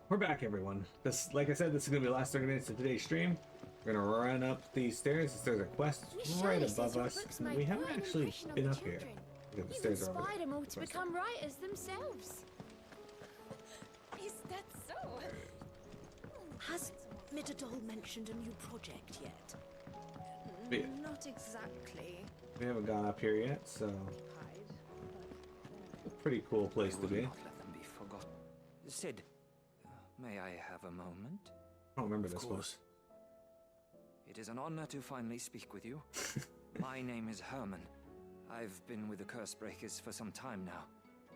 We're back, everyone. This, like I said, this is gonna be the last 30 minutes of today's stream. We're gonna run up these stairs. There's a quest right above us. We haven't actually been up here. Because the You stairs are over inspired there. them all to become writers themselves. Is that so? Has Mitterdol mentioned a new project yet? Yeah. Not exactly. We haven't gone up here yet, so Occupied. a pretty cool place to be. Not let them be forgotten. Sid, may I have a moment? I don't remember this one. It is an honor to finally speak with you. My name is Herman. I've been with the Cursebreakers for some time now,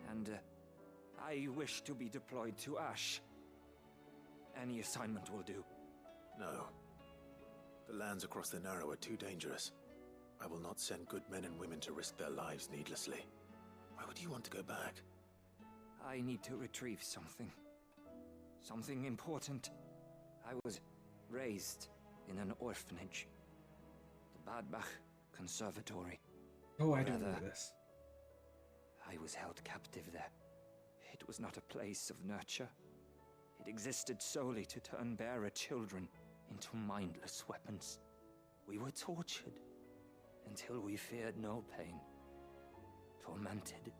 and I wish to be deployed to Ash. Any assignment will do. No. The lands across the Narrow are too dangerous. I will not send good men and women to risk their lives needlessly. Why would you want to go back? I need to retrieve something. Something important. I was raised in an orphanage. The Badbach Conservatory. Oh, I don't know Rather, this. I was held captive there. It was not a place of nurture. It existed solely to turn bearer children into mindless weapons. We were tortured until we feared no pain. Tormented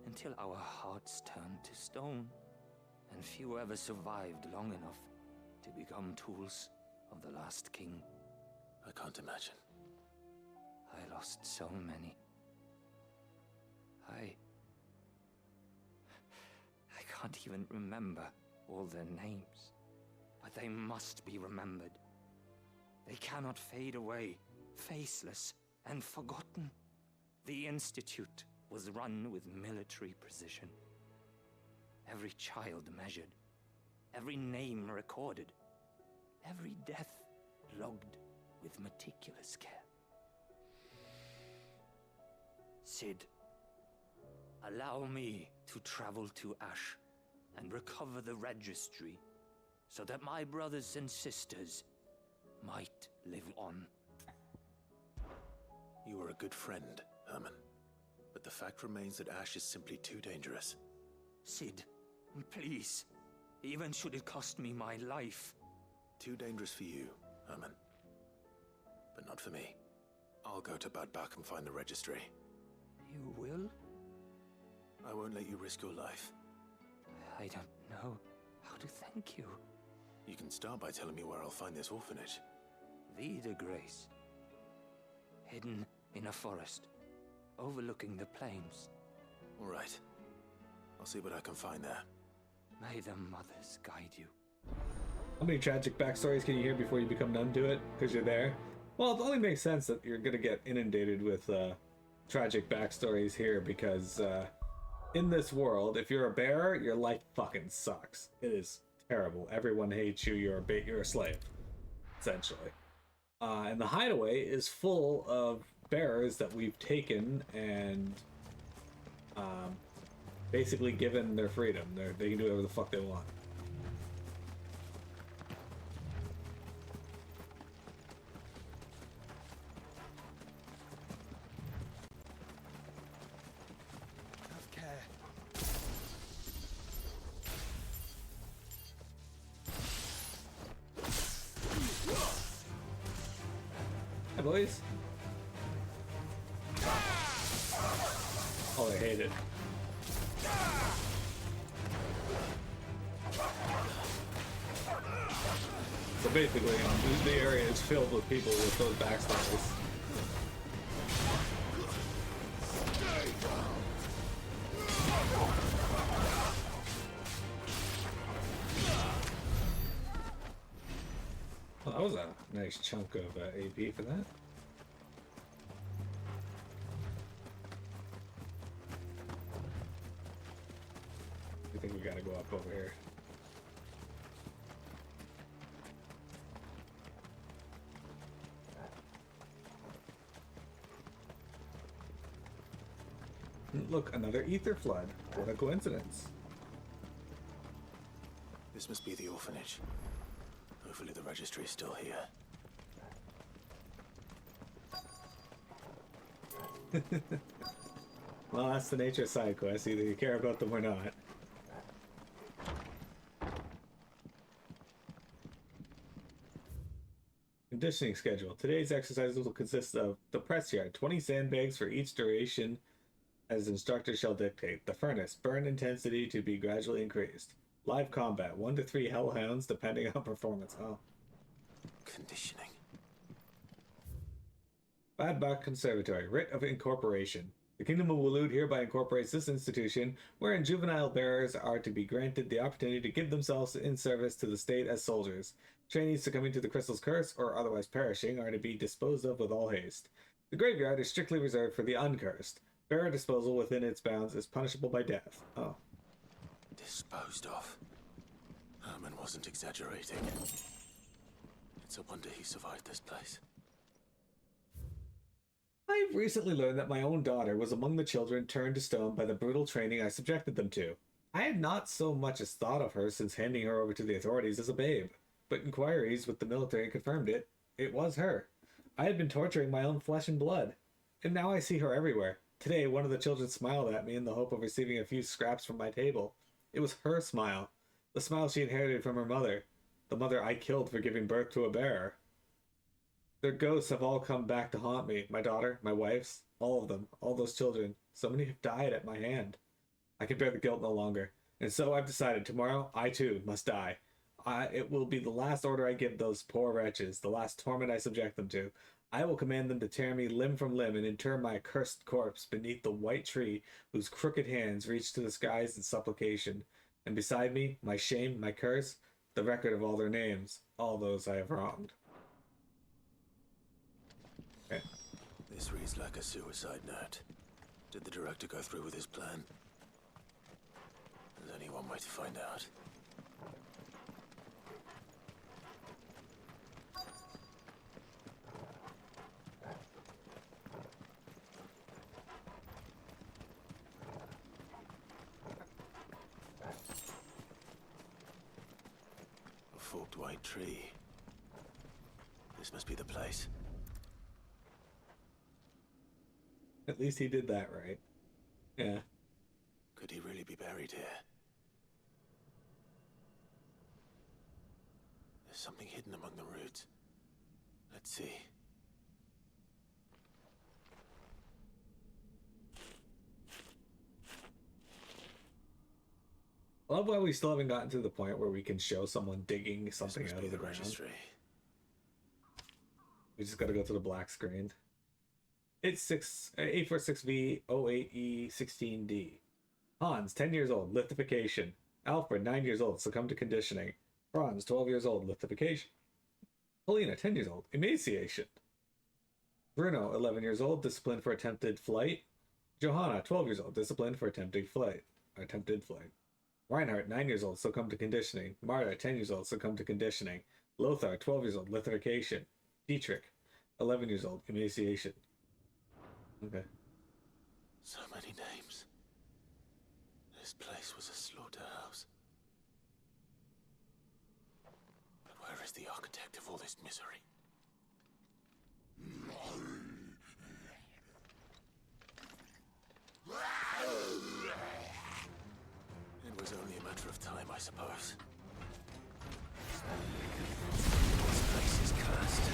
until our hearts turned to stone. And few ever survived long enough to become tools of the last king. I can't imagine. I lost so many. I can't even remember all their names. But they must be remembered. They cannot fade away, faceless and forgotten. The Institute was run with military precision. Every child measured, every name recorded, every death logged with meticulous care. Sid, allow me to travel to Ash and recover the registry so that my brothers and sisters might live on. You are a good friend, Herman. But the fact remains that Ash is simply too dangerous. Sid, please, even should it cost me my life. Too dangerous for you, Herman. But not for me. I'll go to Badbach and find the registry. You will? I won't let you risk your life. I don't know how to thank you. You can start by telling me where I'll find this orphanage. Vida Grace. Hidden in a forest, overlooking the plains. All right. I'll see what I can find there. May the mothers guide you. How many tragic backstories can you hear before you become numb to it? Because you're there? Well, it only makes sense that you're going to get inundated with tragic backstories here because in this world, if you're a bearer, your life fucking sucks. It is terrible. Everyone hates you. You're a slave, essentially. And the hideaway is full of bearers that we've taken and basically given their freedom. They can do whatever the fuck they want. Have care. Hi, boys. Oh, I hate it. So basically, the area is filled with people with those backstories. Well, that was a nice chunk of AP for that. I think we gotta go up over here. Look, another ether flood. What a coincidence. This must be the orphanage. Hopefully the registry is still here. Well, that's the nature of side quests. Either you care about them or not. Conditioning schedule. Today's exercises will consist of the press yard, 20 sandbags for each duration as instructor shall dictate. The furnace, burn intensity to be gradually increased. Live combat, 1 to 3 hellhounds depending on performance. Oh. Conditioning. Bad Bach Conservatory, writ of incorporation. The Kingdom of Waloed hereby incorporates this institution, wherein juvenile bearers are to be granted the opportunity to give themselves in service to the state as soldiers. Trainees succumbing to the crystal's curse or otherwise perishing are to be disposed of with all haste. The graveyard is strictly reserved for the uncursed. Bearer disposal within its bounds is punishable by death. Oh. Disposed of. Herman wasn't exaggerating. It's a wonder he survived this place. I've recently learned that my own daughter was among the children turned to stone by the brutal training I subjected them to. I had not so much as thought of her since handing her over to the authorities as a babe, but inquiries with the military confirmed it. It was her. I had been torturing my own flesh and blood, and now I see her everywhere. Today, one of the children smiled at me in the hope of receiving a few scraps from my table. It was her smile, the smile she inherited from her mother, the mother I killed for giving birth to a bearer. Their ghosts have all come back to haunt me, my daughter, my wife's, all of them, all those children. So many have died at my hand. I can bear the guilt no longer, and so I've decided tomorrow I too must die. It will be the last order I give those poor wretches, the last torment I subject them to. I will command them to tear me limb from limb and inter my accursed corpse beneath the white tree whose crooked hands reach to the skies in supplication. And beside me, my shame, my curse, the record of all their names, all those I have wronged. Okay. This reads like a suicide note. Did the director go through with his plan? There's only one way to find out. A forked white tree. This must be the place. At least he did that right. Yeah. Could he really be buried here? There's something hidden among the roots. Let's see. I love why we still haven't gotten to the point where we can show someone digging something This must out be of the the ground. registry. We just gotta go to the black screen. It's 846V08E16D. Hans, 10 years old, lithification. Alfred, 9 years old, succumbed to conditioning. Franz, 12 years old, lithification. Helena, 10 years old, emaciation. Bruno, 11 years old, disciplined for attempted flight. Johanna, 12 years old, disciplined for attempted flight. Reinhardt, 9 years old, succumbed to conditioning. Marta, 10 years old, succumbed to conditioning. Lothar, 12 years old, lithification. Dietrich, 11 years old, emaciation. Okay. So many names. This place was a slaughterhouse. But where is the architect of all this misery? It was only a matter of time, I suppose. This place is cursed.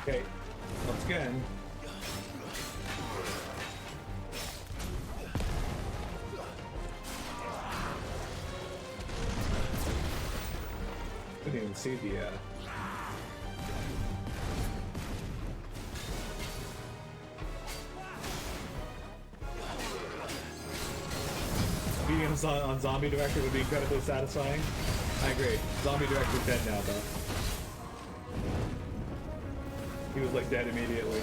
Okay. Once again. Couldn't even see the being on Zombie Director would be incredibly satisfying. I agree. Zombie Director's dead now, though. He was like dead immediately.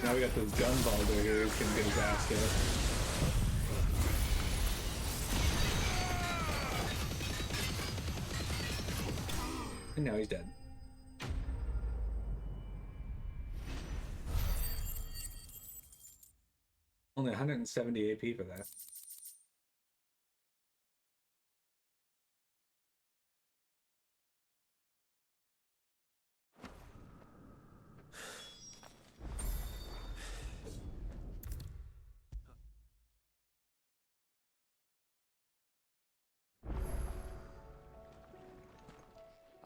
Now we got this Gunvalder here who's gonna get his ass kicked. And now he's dead. Only 170 AP for that.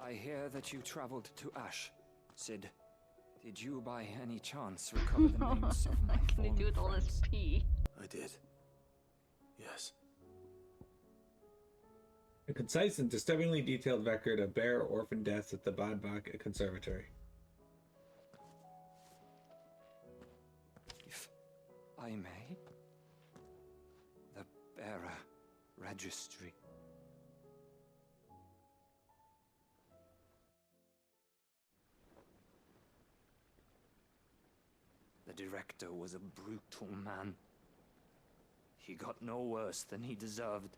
I hear that you traveled to Ash. Sid, did you by any chance recover the names of my Can you do it all as friends? P? I did. Yes. A concise and disturbingly detailed record of bare orphan deaths at the Badbach Conservatory. If I may, the bearer registry. The director was a brutal man. He got no worse than he deserved.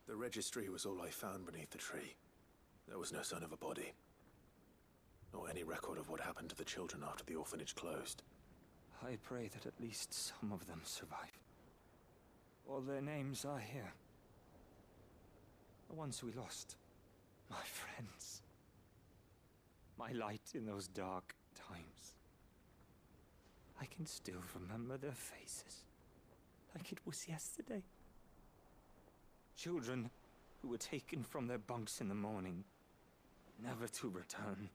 The registry was all I found beneath the tree. There was no sign of a body. Nor any record of what happened to the children after the orphanage closed. I pray that at least some of them survived. All their names are here. The ones we lost. My friends. My light in those dark times. I can still remember their faces. Like it was yesterday. Children who were taken from their bunks in the morning. Never to return.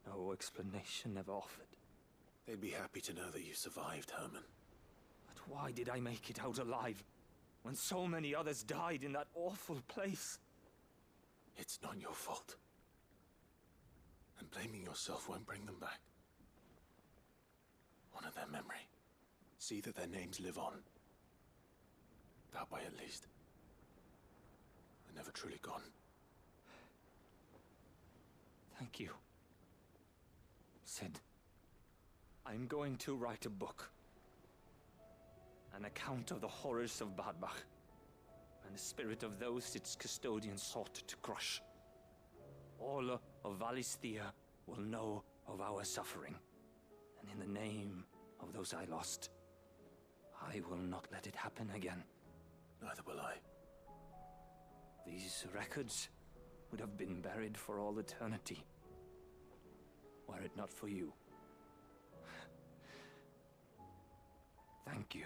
No explanation ever offered. They'd be happy to know that you survived, Herman. But why did I make it out alive? When so many others died in that awful place? It's not your fault. And blaming yourself won't bring them back. Honor their memory. See that their names live on. That way, at least. They're never truly gone. Thank you. Sid, I'm going to write a book. An account of the horrors of Badbach, and the spirit of those its custodians sought to crush. All of Valisthea will know of our suffering, and in the name of those I lost, I will not let it happen again. Neither will I. These records would have been buried for all eternity, were it not for you. Thank you.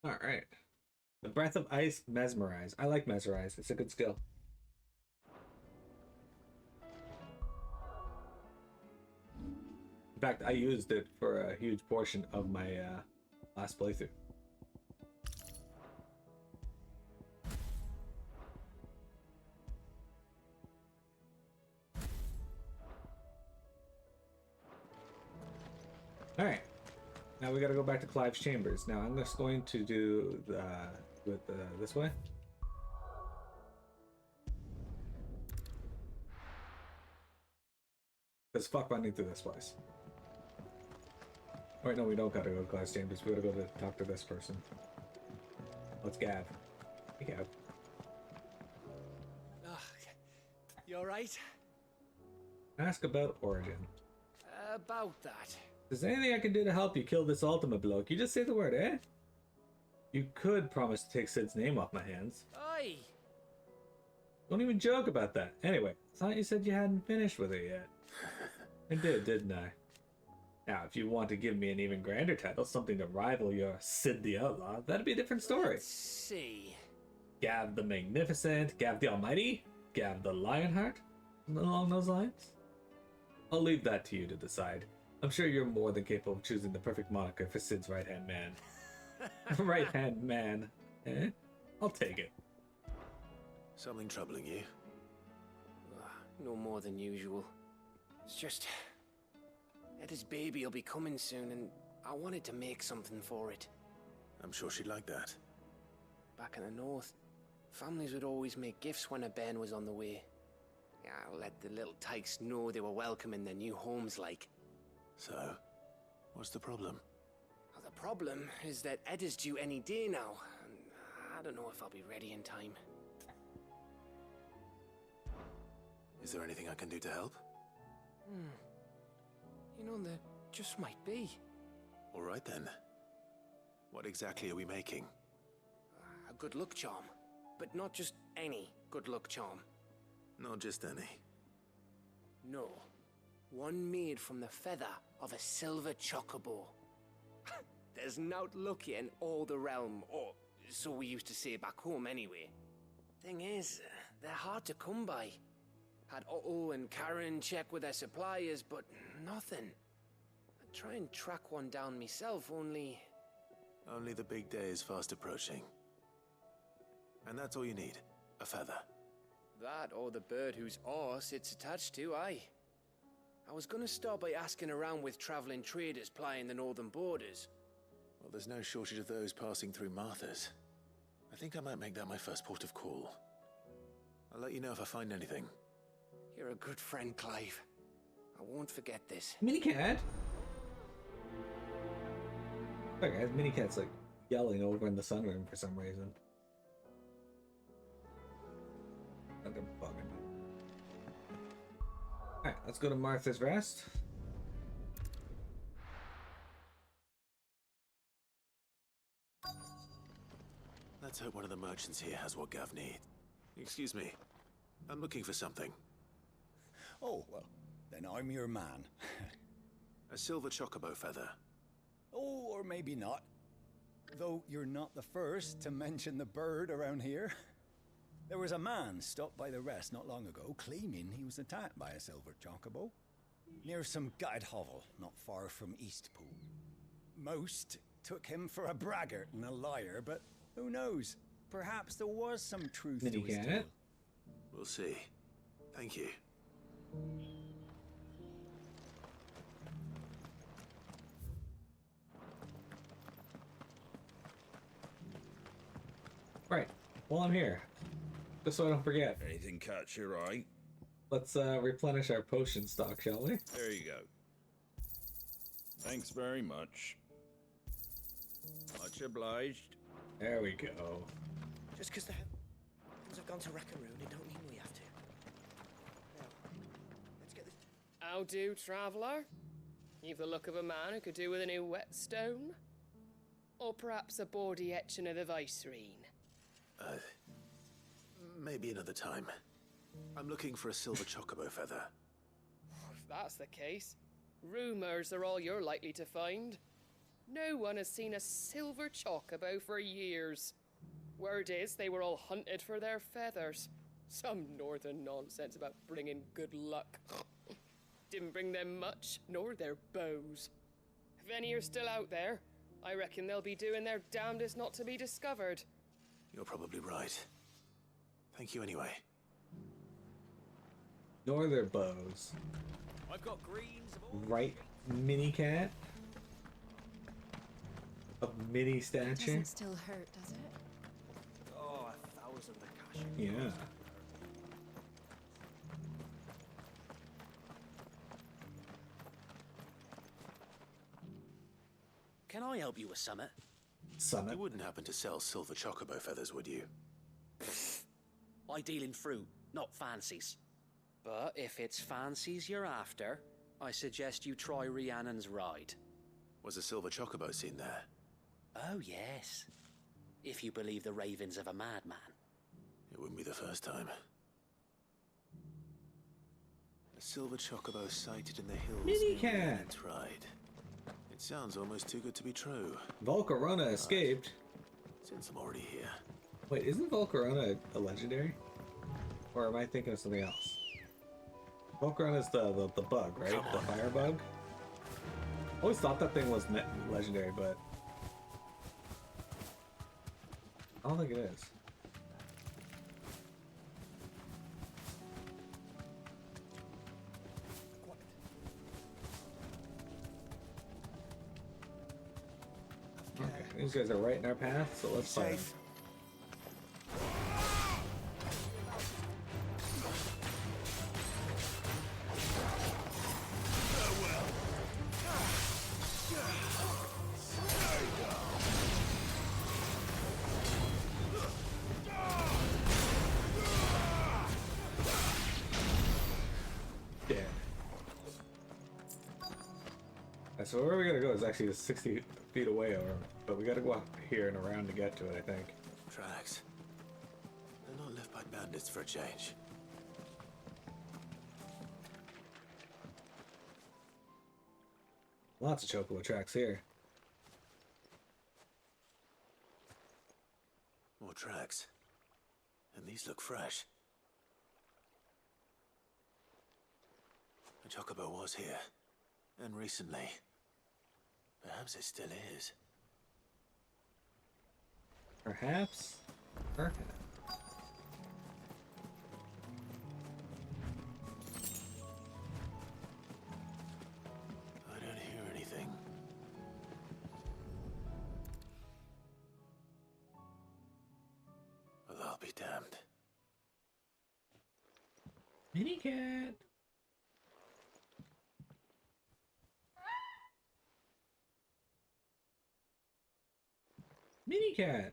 All right. The Breath of Ice, Mesmerize. I like Mesmerize. It's a good skill. In fact, I used it for a huge portion of my last playthrough. All right. Now we got to go back to Clive's chambers. Now I'm just going to do this way. Because fuck running through this place. Oh, wait, no, we don't gotta go to Clive's chambers. We gotta go to talk to this person. Let's Gav. Hey, Gav. You alright? Ask about Origin. About that. Is there anything I can do to help you kill this Ultima bloke? You just say the word, eh? You could promise to take Sid's name off my hands. Aye. Don't even joke about that. Anyway, I thought you said you hadn't finished with it yet. I did, didn't I? Now, if you want to give me an even grander title, something to rival your Sid the Outlaw, that'd be a different story. Let's see. Gav the Magnificent, Gav the Almighty, Gav the Lionheart, along those lines? I'll leave that to you to decide. I'm sure you're more than capable of choosing the perfect moniker for Sid's right-hand man. Right-hand man, eh? I'll take it. Something troubling you? No more than usual. It's just... Eda's baby will be coming soon, and I wanted to make something for it. I'm sure she'd like that. Back in the north, families would always make gifts when a bairn was on the way. Yeah, let the little tykes know they were welcome in their new homes, like. So, what's the problem? Well, the problem is that Ed is due any day now, and I don't know if I'll be ready in time. Is there anything I can do to help? You know, there just might be. All right then. What exactly are we making? A good luck charm. But not just any good luck charm. Not just any. No. One made from the feather of a silver chocobo. There's naught lucky in all the realm, or so we used to say back home anyway. Thing is, they're hard to come by. Had Otto and Karen check with their suppliers, but nothing. I'd try and track one down myself, only... Only the big day is fast approaching. And that's all you need, a feather. That or the bird whose horse it's attached to, aye. I was gonna start by asking around with traveling traders plying the northern borders. Well, there's no shortage of those passing through Martha's. I think I might make that my first port of call. I'll let you know if I find anything. You're a good friend, Clive. I won't forget this. Minicat? Okay, guys, Minicat's like yelling over in the sunroom for some reason. They're bugging me. Alright, let's go to Martha's Rest. Let's hope one of the merchants here has what Gav needs. Excuse me. I'm looking for something. Oh, well, then I'm your man. A silver chocobo feather. Oh, or maybe not. Though you're not the first to mention the bird around here. There was a man stopped by the rest not long ago claiming he was attacked by a silver chocobo. Near some gutted hovel not far from Eastpool. Most took him for a braggart and a liar, but who knows? Perhaps there was some truth to his tale. We'll see. Thank you. Right. Well, I'm here. Just so I don't forget. Anything catch your eye? Let's replenish our potion stock, shall we? There you go. Thanks very much. Much obliged. There we go. Just because the heavens have gone to Rackaroon, it don't mean we have to. Now, let's get this... How do, traveller? You've the look of a man who could do with a new whetstone? Or perhaps a bawdy etching of the Vicerine? Maybe another time. I'm looking for a silver chocobo feather. If that's the case, rumours are all you're likely to find. No one has seen a silver chocobo for years. Word is they were all hunted for their feathers. Some northern nonsense about bringing good luck. Didn't bring them much, nor their bows. If any are still out there, I reckon they'll be doing their damnedest not to be discovered. You're probably right. Thank you anyway. Nor their bows. I've got greens of all... Right, Minicat? Of mini stature? Doesn't still hurt, does it? Oh, 1,000 the cash. Yeah. Can I help you with something? Summit. You wouldn't happen to sell silver chocobo feathers, would you? I deal in fruit, not fancies. But if it's fancies you're after, I suggest you try Rhiannon's ride. Was a silver chocobo seen there? Oh, yes. If you believe the ravings of a madman. It wouldn't be the first time. A silver chocobo sighted in the hills. Minicat! Ride. It sounds almost too good to be true. Volcarona escaped. Since I'm already here. Wait, isn't Volcarona a legendary? Or am I thinking of something else? Volcarona's the bug, right? The fire bug? I always thought that thing was legendary, but I don't think it is. Okay. These guys are right in our path, so let's fight 'em. Safe. Yeah. So where we gotta go is actually 60 feet away, but we gotta go up here and around to get to it, I think. Tracks. They're not left by bandits for a change. Lots of chocobo tracks here. More tracks. And these look fresh. A chocobo was here. And recently. Perhaps it still is. Perhaps? Perhaps. I don't hear anything. Well, I'll be damned. Mini cat. Mini cat.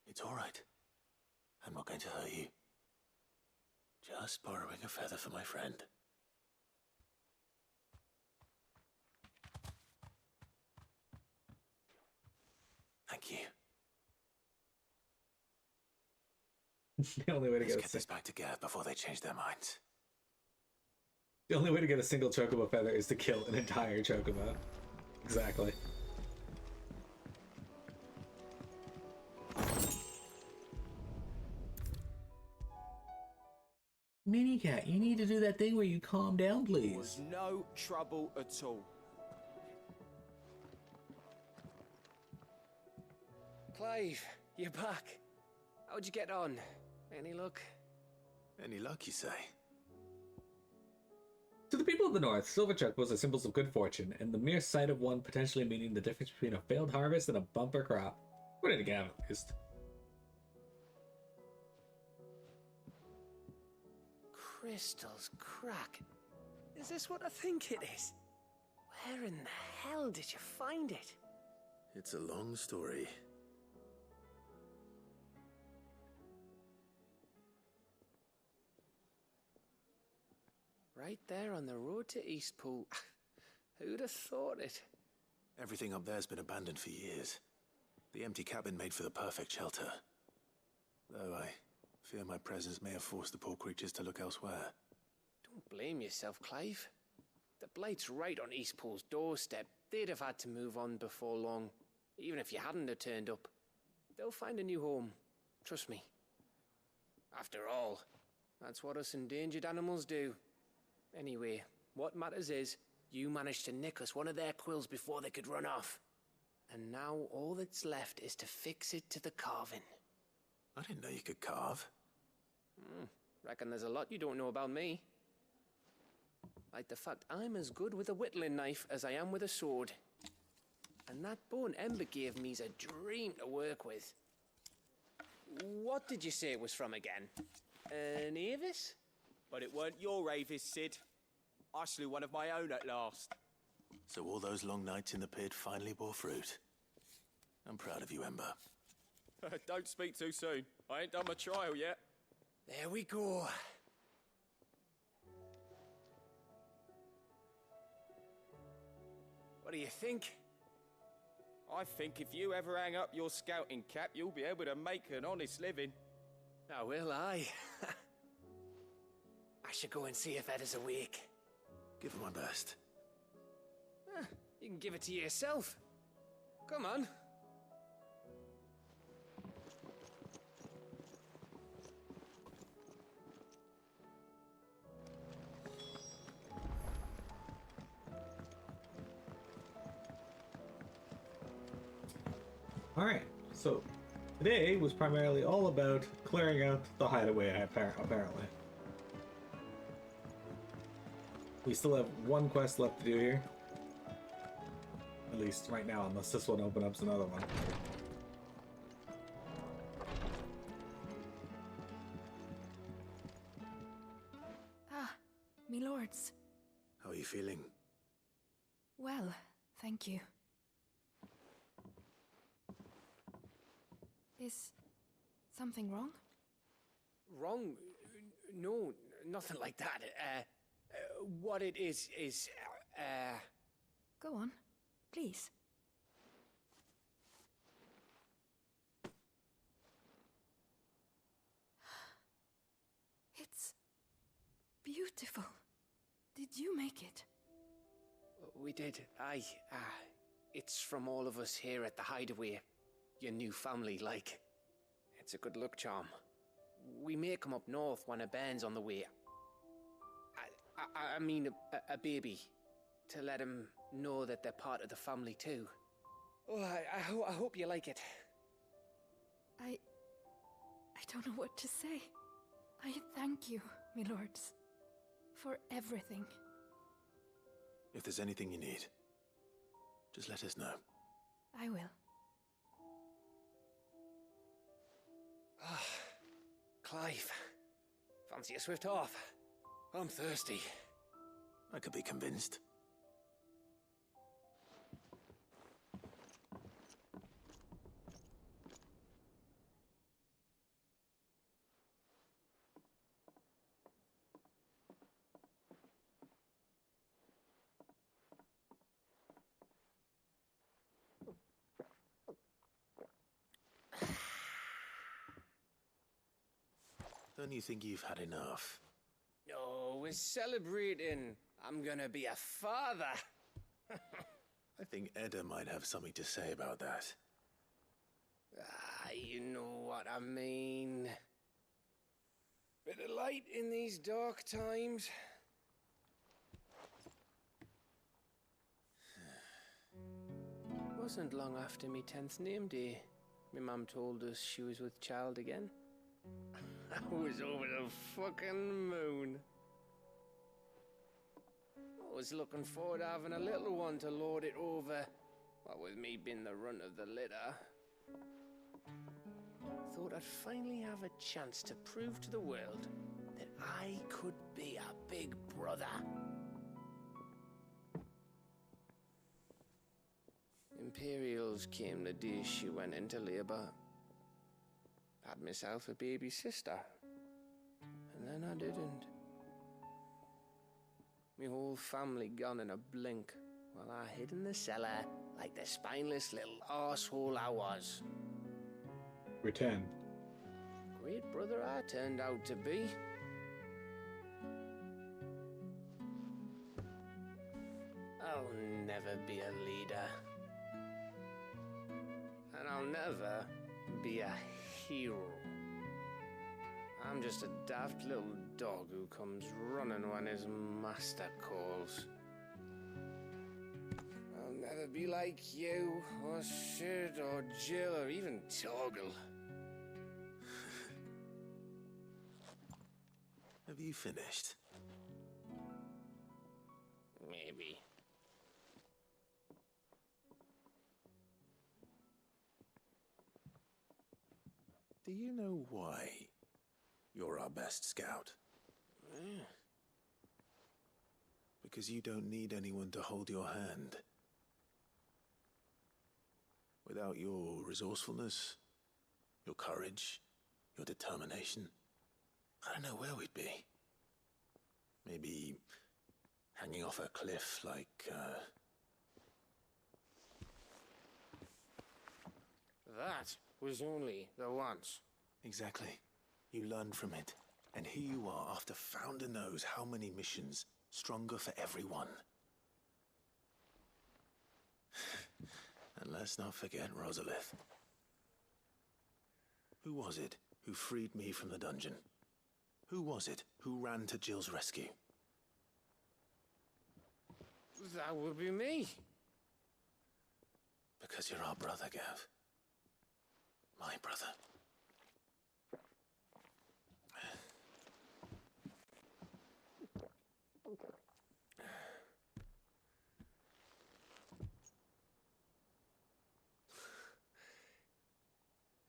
It's all right. I'm not going to hurt you. Just borrowing a feather for my friend. Thank you. The only way to Let's get get this back to Gav before they change their minds. the only way to get a single chocobo feather is to kill an entire chocobo. Exactly. Mini cat, you need to do that thing where you calm down, Was please. no trouble at all. Clive, you're back. How'd you get on? Any luck? Any luck, you say? To the people of the North, silver chocobos are symbols of good fortune, and the mere sight of one potentially meaning the difference between a failed harvest and a bumper crop. According to Gav, at least. Crystal's crack. Is this what I think it is? Where in the hell did you find it? It's a long story. Right there on the road to Eastpool. Who'd have thought it? Everything up there's been abandoned for years. The empty cabin made for the perfect shelter. Though I fear my presence may have forced the poor creatures to look elsewhere. Don't blame yourself, Clive. The Blight's right on Eastpool's doorstep. They'd have had to move on before long, even if you hadn't have turned up. They'll find a new home. Trust me. After all, that's what us endangered animals do. Anyway, what matters is, you managed to nick us one of their quills before they could run off. And now all that's left is to fix it to the carving. I didn't know you could carve. Reckon there's a lot you don't know about me. Like the fact I'm as good with a whittling knife as I am with a sword. And that bone Ember gave me's a dream to work with. What did you say it was from again? An Avis? But it weren't your Avis, Sid. I slew one of my own at last. So all those long nights in the pit finally bore fruit. I'm proud of you, Ember. Don't speak too soon. I ain't done my trial yet. There we go. What do you think? I think if you ever hang up your scouting cap, you'll be able to make an honest living. Oh, will I? I should go and see if Ed is awake. Give it my best. You can give it to yourself. Come on. Alright, so today was primarily all about clearing out the hideaway, apparently. We still have one quest left to do here. At least right now, unless this one opens up another one. Ah, me lords. How are you feeling? Well, thank you. Is something wrong? Wrong? No, nothing like that. What it is, Go on, please. It's beautiful. Did you make it? We did. Aye. It's from all of us here at the Hideaway. Your new family, like. It's a good luck charm. We may come up north when a band's on the way. I mean a baby. To let him know that they're part of the family too. Oh, I hope you like it. I don't know what to say. I thank you, my lords, for everything. If there's anything you need, just let us know. I will. Clive, fancy a swift off? I'm thirsty. I could be convinced. Don't you think you've had enough? No, we're celebrating. I'm gonna be a father. I think Edda might have something to say about that. You know what I mean. Bit of light in these dark times. Wasn't long after me 10th name day. My mum told us she was with child again. I was over the fucking moon. I was looking forward to having a little one to lord it over. What with me being the runt of the litter. Thought I'd finally have a chance to prove to the world that I could be a big brother. Imperials came the day she went into labour. Had myself a baby sister. And then I didn't. My whole family gone in a blink, while I hid in the cellar like the spineless little arsehole I was. Pretend. Great brother I turned out to be. I'll never be a leader. And I'll never be a hero. I'm just a daft little dog who comes running when his master calls. I'll never be like you, or Sid, or Jill, or even Torgal. Have you finished? Maybe. Do you know why you're our best scout? Because you don't need anyone to hold your hand. Without your resourcefulness, your courage, your determination, I don't know where we'd be. Maybe hanging off a cliff like, That was only the once. Exactly. You learned from it. And here you are after Founder knows how many missions, stronger for everyone. And let's not forget Rosalith. Who was it who freed me from the dungeon? Who was it who ran to Jill's rescue? That would be me. Because you're our brother, Gav. My brother.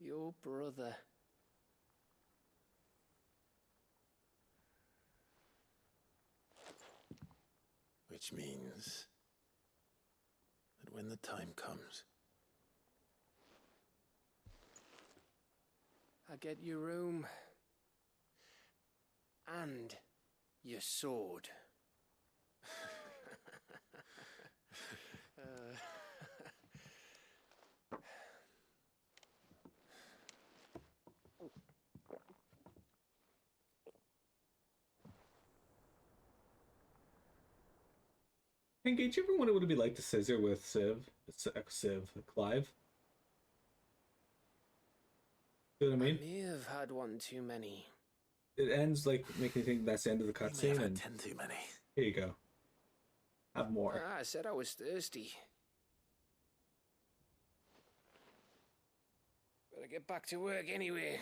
Your brother. Which means that when the time comes, I get your room. And your sword. Engage, you ever wonder what it'd be like to scissor with Clive? You know what I mean? I may have had one too many. It ends like making you think that's the end of the you may have cutscene, had and 10 too many. here you go. Have more. I said I was thirsty. Better get back to work anyway.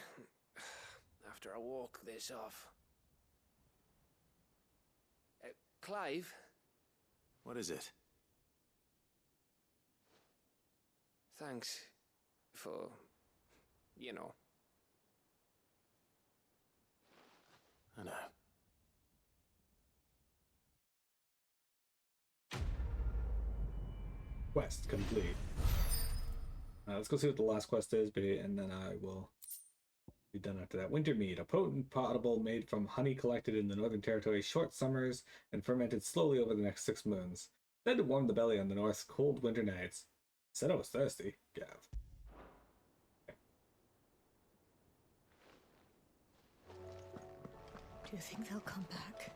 After I walk this off. Clive? What is it? Thanks for, you know. I know. Quest complete. Let's go see what the last quest is, and then I will be done after that. Winter mead, a potent potable made from honey collected in the Northern Territory short summers and fermented slowly over the next 6 moons. Said to warm the belly on the North's cold winter nights. Said I was thirsty. Gav. Do you think they'll come back?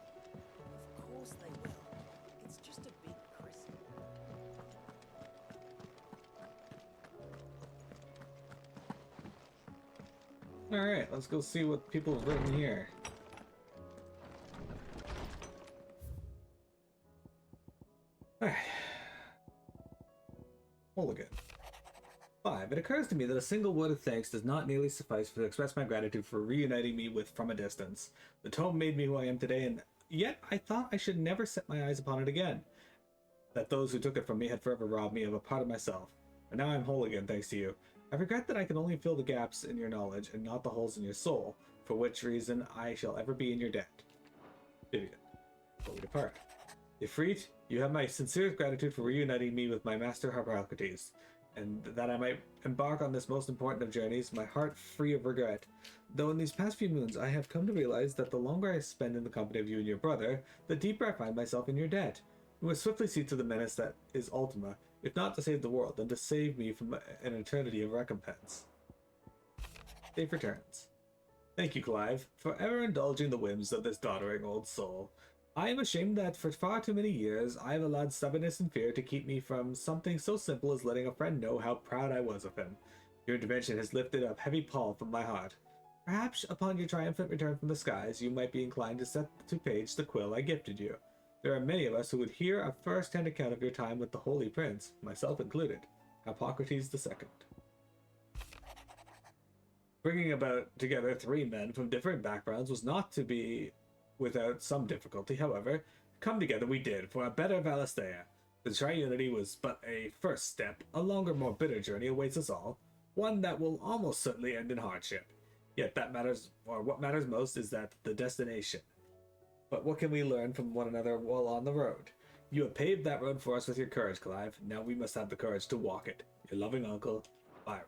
Of course they will. It's just a big crystal. Alright, let's go see what people have written here. Alright. Mulligan. 5. It occurs to me that a single word of thanks does not nearly suffice to express my gratitude for reuniting me with from a distance. The tome made me who I am today, and yet I thought I should never set my eyes upon it again. That those who took it from me had forever robbed me of a part of myself. And now I'm whole again, thanks to you. I regret that I can only fill the gaps in your knowledge and not the holes in your soul, for which reason I shall ever be in your debt. Vivian. Before we depart. Ifrit, you have my sincerest gratitude for reuniting me with my master Harpocrates, and that I might embark on this most important of journeys, my heart free of regret. Though in these past few moons I have come to realize that the longer I spend in the company of you and your brother, the deeper I find myself in your debt. You must swiftly see to the menace that is Ultima, if not to save the world, then to save me from an eternity of recompense. Safe returns. Thank you, Clive, for ever indulging the whims of this doddering old soul. I am ashamed that for far too many years I have allowed stubbornness and fear to keep me from something so simple as letting a friend know how proud I was of him. Your intervention has lifted a heavy pall from my heart. Perhaps upon your triumphant return from the skies, you might be inclined to set to page the quill I gifted you. There are many of us who would hear a first-hand account of your time with the Holy Prince, myself included, Hippocrates II. Bringing about together 3 men from different backgrounds was not to be without some difficulty, however. Come together we did, for a better Valisthea. The triunity was but a first step. A longer, more bitter journey awaits us all, one that will almost certainly end in hardship. Yet that matters, or what matters most, is that the destination. But what can we learn from one another while on the road? You have paved that road for us with your courage, Clive. Now we must have the courage to walk it. Your loving uncle, Byron.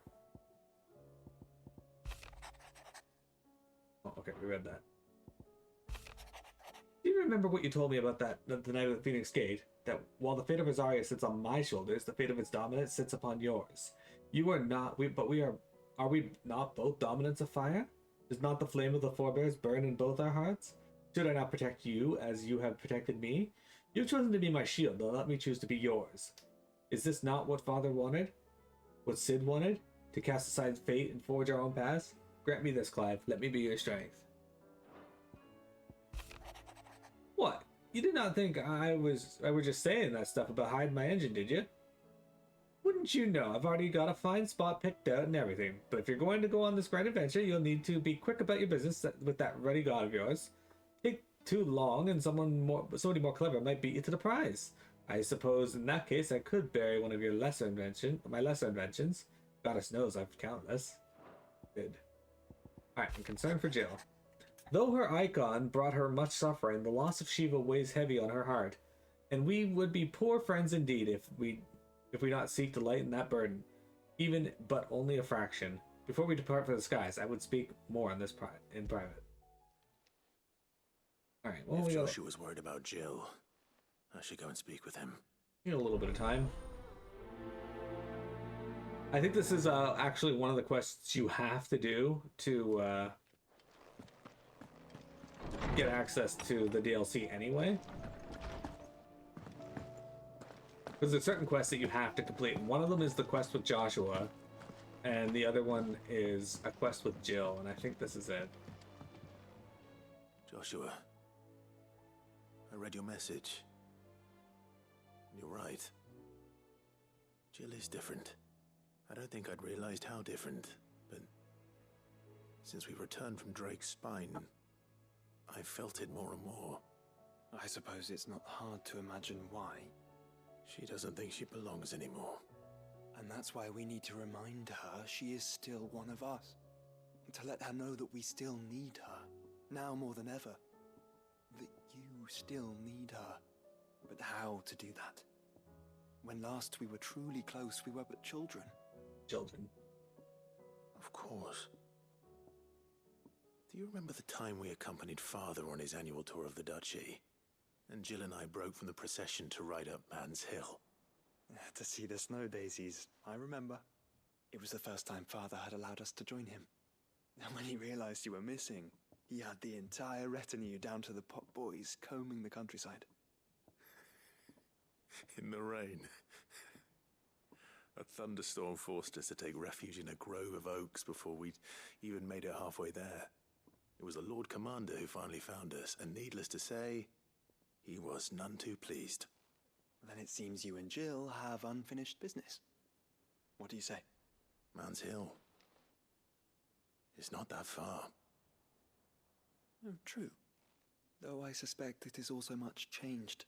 Oh, okay, we read that. Do you remember what you told me about that the night of the Phoenix Gate? That while the fate of Rosaria sits on my shoulders, the fate of its dominant sits upon yours. You are not, but we are we not both dominants of fire? Does not the flame of the forebears burn in both our hearts? Should I not protect you as you have protected me? You've chosen to be my shield, now let me choose to be yours. Is this not what Father wanted? What Sid wanted? To cast aside fate and forge our own paths? Grant me this, Clive. Let me be your strength. What? You did not think I was just saying that stuff about hiding my engine, did you? Wouldn't you know, I've already got a fine spot picked out and everything. But if you're going to go on this great adventure, you'll need to be quick about your business with that ruddy god of yours. Take too long and somebody more clever might beat you to the prize. I suppose in that case I could bury one of your lesser inventions. Goddess knows I've countless. Good. Alright, I'm concerned for Jill. Though her icon brought her much suffering, the loss of Shiva weighs heavy on her heart, and we would be poor friends indeed if we not seek to lighten that burden, even but only a fraction. Before we depart for the skies, I would speak more on this in private. All right. Well, if Joshua was worried about Jill, I should go and speak with him. You know, a little bit of time. I think this is actually one of the quests you have to do to get access to the DLC anyway. Because there's certain quests that you have to complete. And one of them is the quest with Joshua, and the other one is a quest with Jill, and I think this is it. Joshua, I read your message. You're right. Jill is different. I don't think I'd realized how different, but since we returned from Drake's spine, I've felt it more and more. I suppose it's not hard to imagine why. She doesn't think she belongs anymore. And that's why we need to remind her she is still one of us. To let her know that we still need her, now more than ever. That you still need her. But how to do that? When last we were truly close, we were but children. Children. Of course. Do you remember the time we accompanied Father on his annual tour of the Duchy? And Jill and I broke from the procession to ride up Man's Hill. To see the snow daisies, I remember. It was the first time Father had allowed us to join him. And when he realized you were missing, he had the entire retinue down to the pot boys combing the countryside. In the rain. A thunderstorm forced us to take refuge in a grove of oaks before we'd even made it halfway there. It was the Lord Commander who finally found us, and needless to say, he was none too pleased. Then it seems you and Jill have unfinished business. What do you say? Man's Hill. It's not that far. Oh, true. Though I suspect it is also much changed.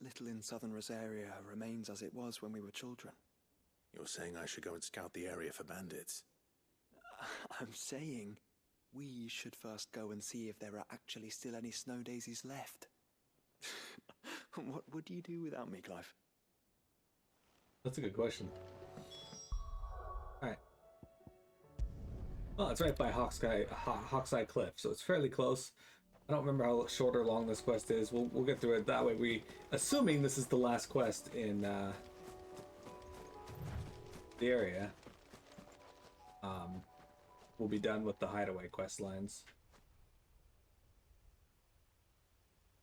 Little in southern Rosaria remains as it was when we were children. You're saying I should go and scout the area for bandits? I'm saying we should first go and see if there are actually still any snow daisies left. What would you do without me, Clive? That's a good question. Alright. Well, it's right by Hawkseye Cliff, so it's fairly close. I don't remember how short or long this quest is. We'll get through it that way. Assuming this is the last quest in the area, we'll be done with the hideaway quest lines.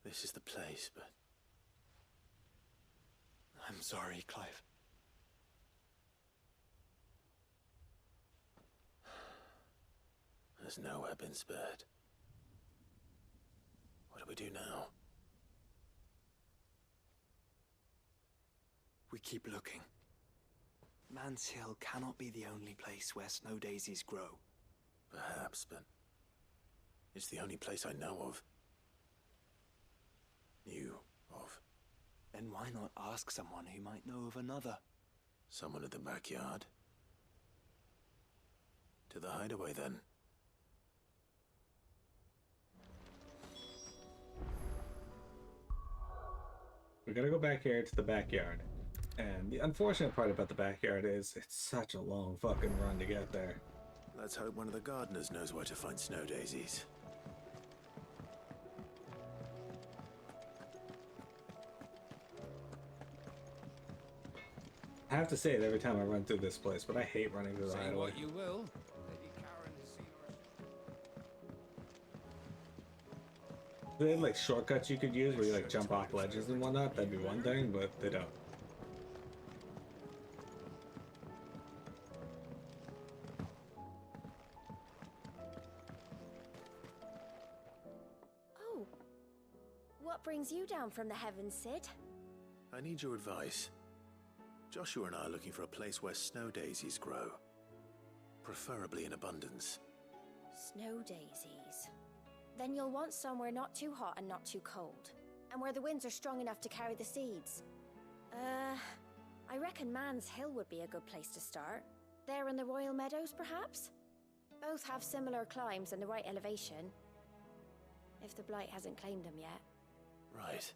This is the place, but I'm sorry, Clive. There's nowhere been spared. What do we do now? We keep looking. Man's Hill cannot be the only place where snow daisies grow. Perhaps, but it's the only place I know of. Knew of. Then why not ask someone who might know of another? Someone in the backyard? To the hideaway, then. We're gonna go back here to the backyard. And the unfortunate part about the backyard is it's such a long fucking run to get there. Let's hope one of the gardeners knows where to find snow daisies. I have to say it every time I run through this place, but I hate running through the hideaway. What you will. Lady Karen has seen her. If they had like shortcuts you could use where you like jump off ledges and whatnot, that'd be one thing, but they don't. Oh. What brings you down from the heavens, Sid? I need your advice. Joshua and I are looking for a place where snow daisies grow. Preferably in abundance. Snow daisies. Then you'll want somewhere not too hot and not too cold. And where the winds are strong enough to carry the seeds. I reckon Man's Hill would be a good place to start. There in the Royal Meadows, perhaps? Both have similar climbs and the right elevation. If the Blight hasn't claimed them yet. Right.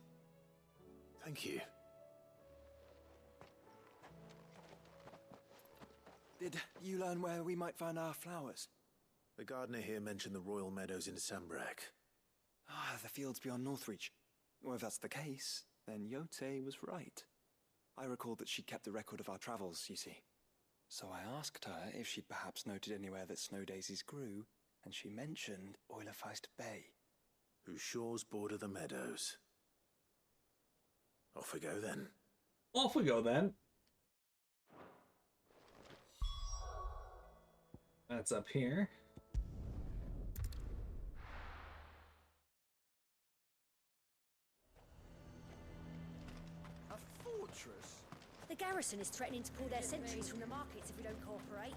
Thank you. Did you learn where we might find our flowers? The gardener here mentioned the Royal Meadows in Sambrak. Ah, the fields beyond Northreach. Well, if that's the case, then Yote was right. I recalled that she kept a record of our travels, you see. So I asked her if she'd perhaps noted anywhere that snow daisies grew, and she mentioned Oilafeist Bay. Whose shores border the meadows. Off we go then. Off we go then. That's up here. A fortress? The garrison is threatening to pull their sentries from the markets if we don't cooperate.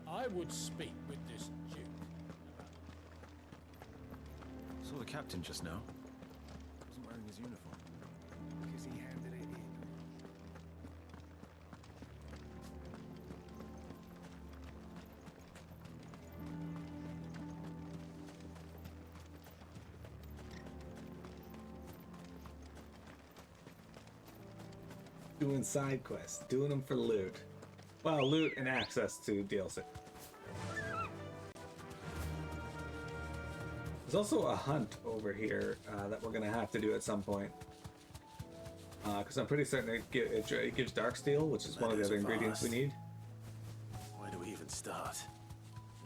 I would speak with this Duke. Saw the captain just now. Wasn't wearing his uniform. Because he handed it in. Doing side quests, doing them for loot. Well, loot and access to DLC. There's also a hunt over here that we're gonna have to do at some point. Because I'm pretty certain it gives Darksteel, which is one of the other ingredients we need. Where do we even start?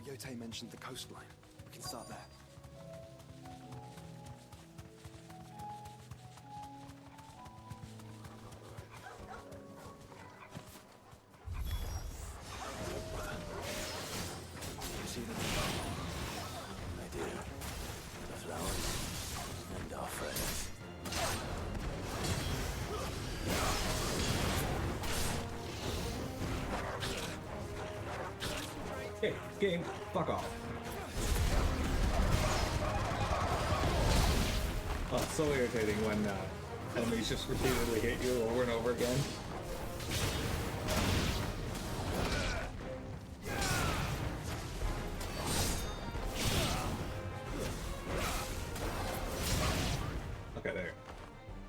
Yote mentioned the coastline. We can start there. Hey, game, fuck off. Oh, it's so irritating when enemies just repeatedly hit you over and over again. Okay, there.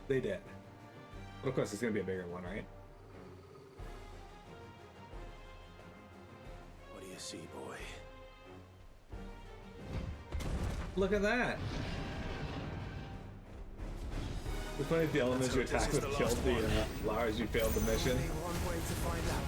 They did. But of course, it's gonna be a bigger one, right? What do you see, boy? Look at that! It's funny if the elements you attack with killed the Lars you failed the mission. One way to find out.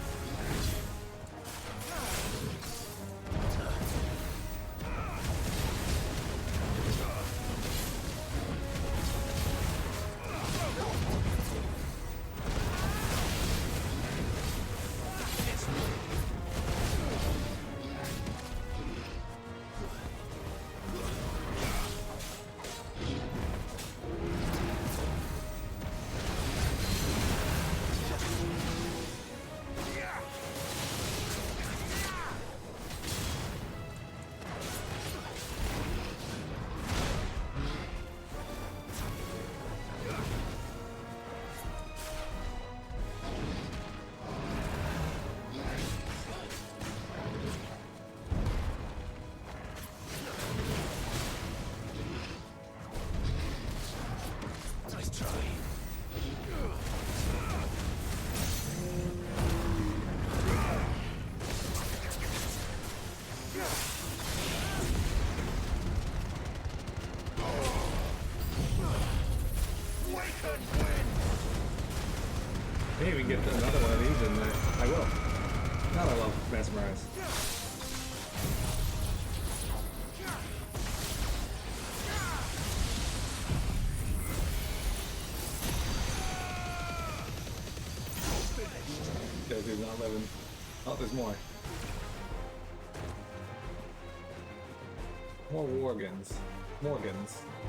Maybe we can get another one of these in there. I will. God, I love Mesmerize. That dude's not living. Oh, there's more. More Morgans,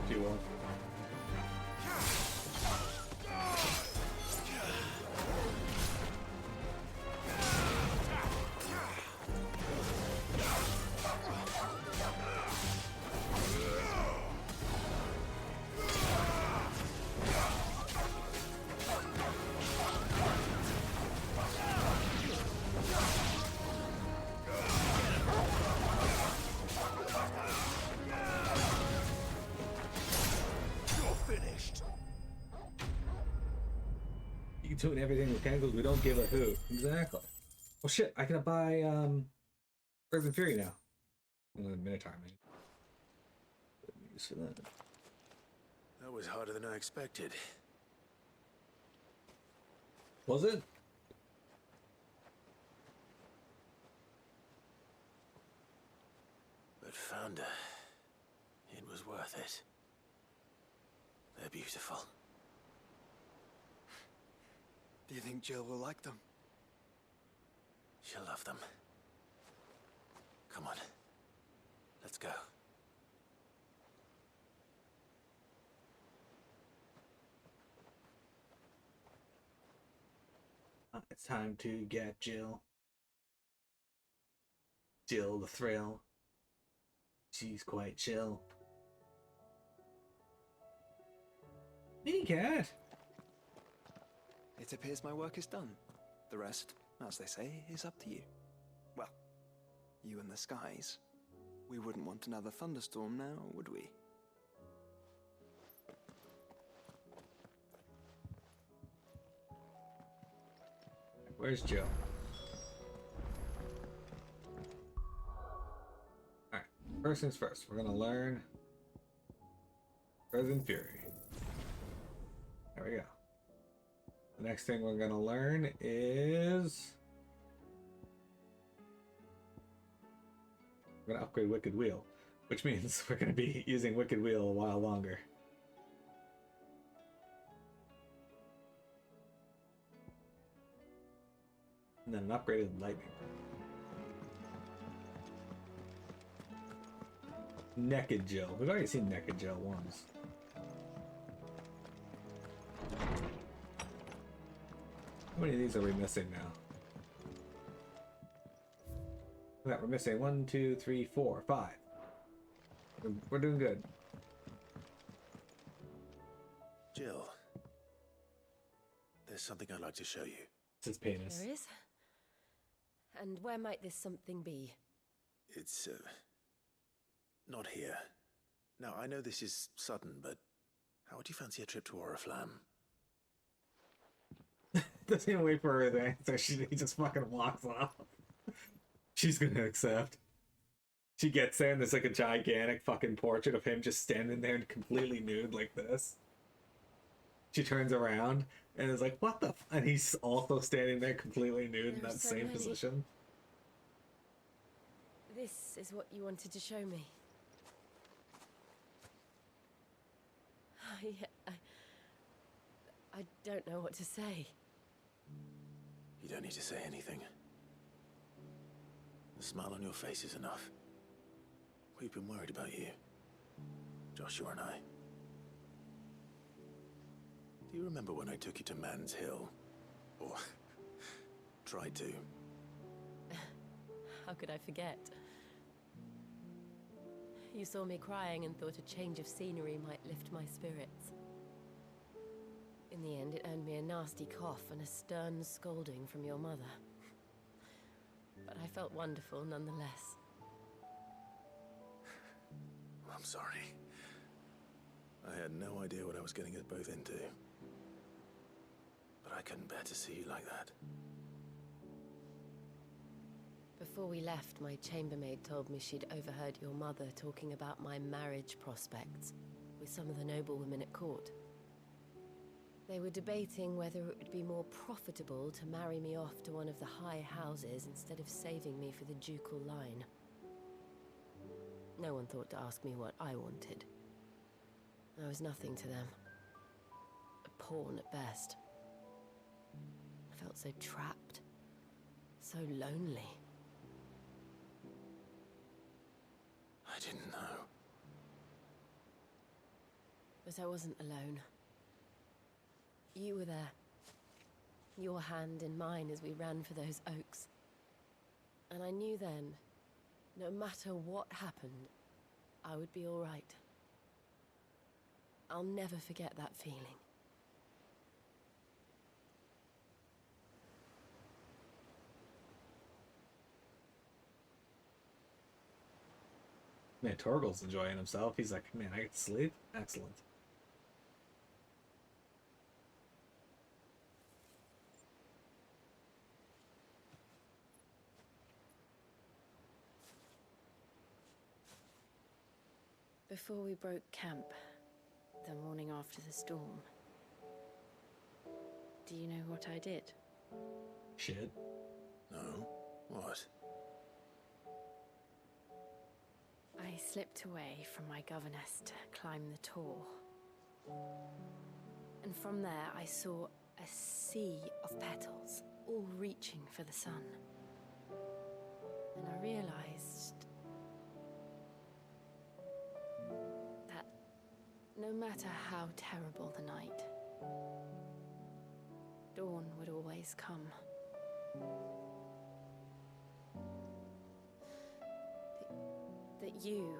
if you will. doing everything we can because we don't give a hoot. Exactly. Well, shit, I can buy Frozen Fury now. Minotaur, man. Good news for that. That was harder than I expected. Was it? But Founder, it was worth it. They're beautiful. Do you think Jill will like them? She'll love them. Come on. Let's go. It's time to get Jill. Jill the thrill. She's quite chill. Hey, cat. It appears my work is done. The rest, as they say, is up to you. Well, you and the skies. We wouldn't want another thunderstorm now, would we? Where's Jill? Alright, first things first, we're gonna learn Frozen Fury. There we go. The next thing we're gonna learn is we're gonna upgrade Wicked Wheel, which means we're gonna be using Wicked Wheel a while longer. And then an upgraded lightning. Naked Jill. We've already seen Naked Jill once. How many of these are we missing now? Look at that, we're missing 1, 2, 3, 4, 5. We're doing good. Jill, there's something I'd like to show you. It's his penis. There is? And where might this something be? It's, not here. Now, I know this is sudden, but how would you fancy a trip to Oriflamme? Doesn't even wait for her to answer. He just fucking walks off. She's gonna accept. She gets there and there's like a gigantic fucking portrait of him just standing there and completely nude like this. She turns around and is like, what the f-? And he's also standing there completely nude in that so same many. position. This is what you wanted to show me. I don't know what to say. You don't need to say anything. The smile on your face is enough. We've been worried about you, Joshua and I. Do you remember when I took you to Man's Hill? Or tried to? How could I forget? You saw me crying and thought a change of scenery might lift my spirits. In the end, it earned me a nasty cough and a stern scolding from your mother. But I felt wonderful nonetheless. I'm sorry. I had no idea what I was getting us both into. But I couldn't bear to see you like that. Before we left, my chambermaid told me she'd overheard your mother talking about my marriage prospects with some of the noblewomen at court. They were debating whether it would be more profitable to marry me off to one of the high houses instead of saving me for the ducal line. No one thought to ask me what I wanted. I was nothing to them. A pawn at best. I felt so trapped. So lonely. I didn't know. But I wasn't alone. You were there. Your hand in mine as we ran for those oaks. And I knew then, no matter what happened, I would be all right. I'll never forget that feeling. Man, Torgal's enjoying himself. He's like, man, I get to sleep? Excellent. Before we broke camp, the morning after the storm, do you know what I did? Shit. No? What? I slipped away from my governess to climb the tor. And from there I saw a sea of petals, all reaching for the sun. And I realized that no matter how terrible the night, dawn would always come. That you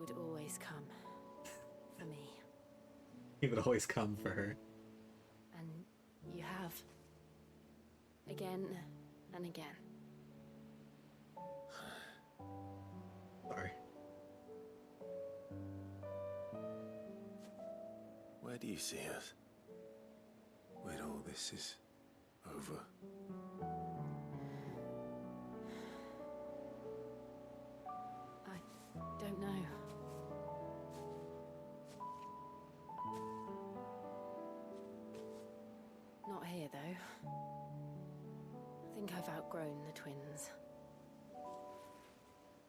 would always come for me. He would always come for her. And you have. Again and again. Sorry. Where do you see us? When all this is over? I don't know. Not here, though. I think I've outgrown the twins.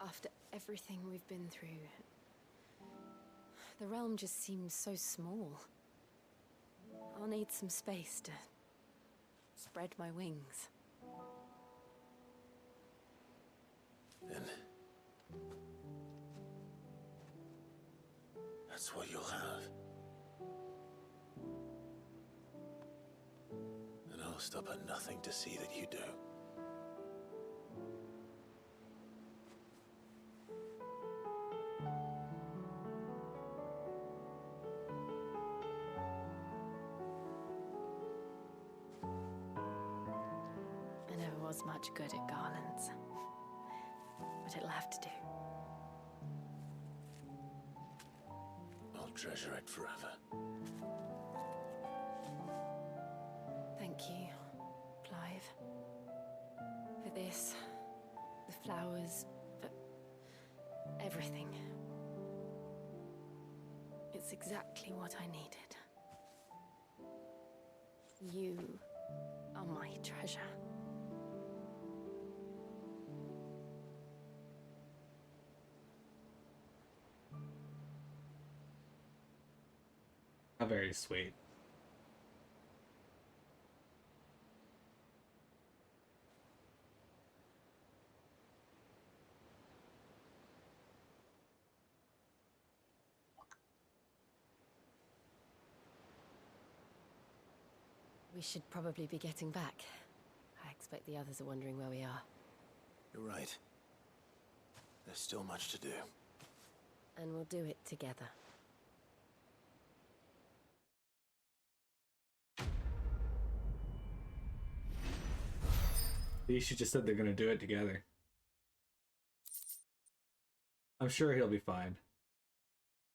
After everything we've been through, the realm just seems so small. I'll need some space to spread my wings. Then that's what you'll have. And I'll stop at nothing to see that you do. I never was much good at garlands, but it'll have to do. I'll treasure it forever. Thank you, Clive. For this, the flowers, for everything. It's exactly what I needed. You are my treasure. Very sweet. We should probably be getting back. I expect the others are wondering where we are. You're right. There's still much to do. And we'll do it together. You should just said they're gonna do it together. I'm sure he'll be fine.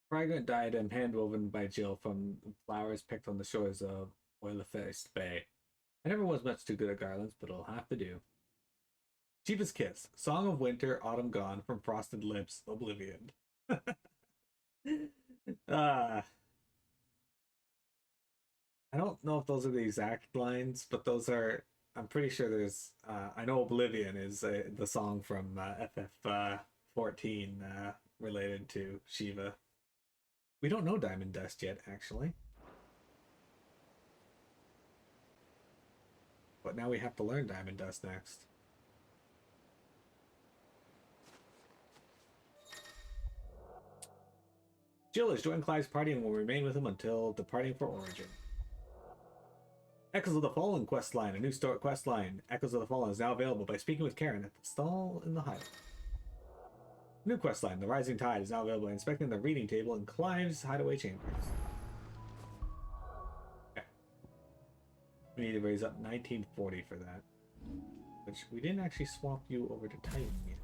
Fragrant diadem handwoven by Jill from flowers picked on the shores of Oilefaced Bay. I never was much too good at garlands, but it'll have to do. Shiva's Kiss. Song of Winter, Autumn Gone, from Frosted Lips, Oblivion. I don't know if those are the exact lines, but those are... I'm pretty sure there's... I know Oblivion is the song from FF14 related to Shiva. We don't know Diamond Dust yet, actually. But now we have to learn Diamond Dust next. Jill has joined Clive's party and will remain with him until departing for Origin. Echoes of the Fallen quest line. A new quest line, Echoes of the Fallen, is now available by speaking with Karen at the stall in the hideout. New quest line, The Rising Tide, is now available by inspecting the reading table in Clive's hideaway chambers. Okay. We need to raise up 1940 for that. Which we didn't actually swap you over to Titan yet.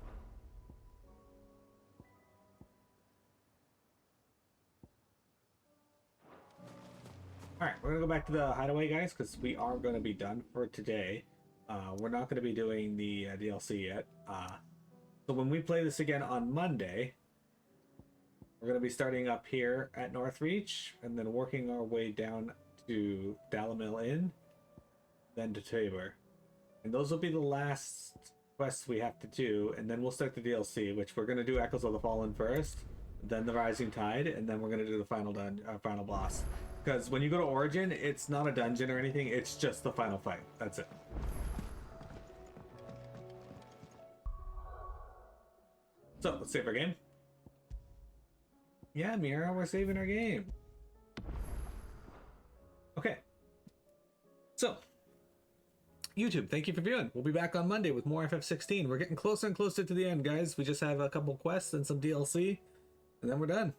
Alright, we're going to go back to the hideaway, guys, because we are going to be done for today. We're not going to be doing the DLC yet. So when we play this again on Monday, we're going to be starting up here at Northreach and then working our way down to Dalamil Inn, then to Tabor. And those will be the last quests we have to do, and then we'll start the DLC, which we're going to do Echoes of the Fallen first, then the Rising Tide, and then we're going to do the final boss. Because when you go to Origin, it's not a dungeon or anything, it's just the final fight. That's it. So, let's save our game. Yeah, Mira, we're saving our game. Okay. So, YouTube, thank you for viewing. We'll be back on Monday with more FF16. We're getting closer and closer to the end, guys. We just have a couple quests and some DLC, and then we're done.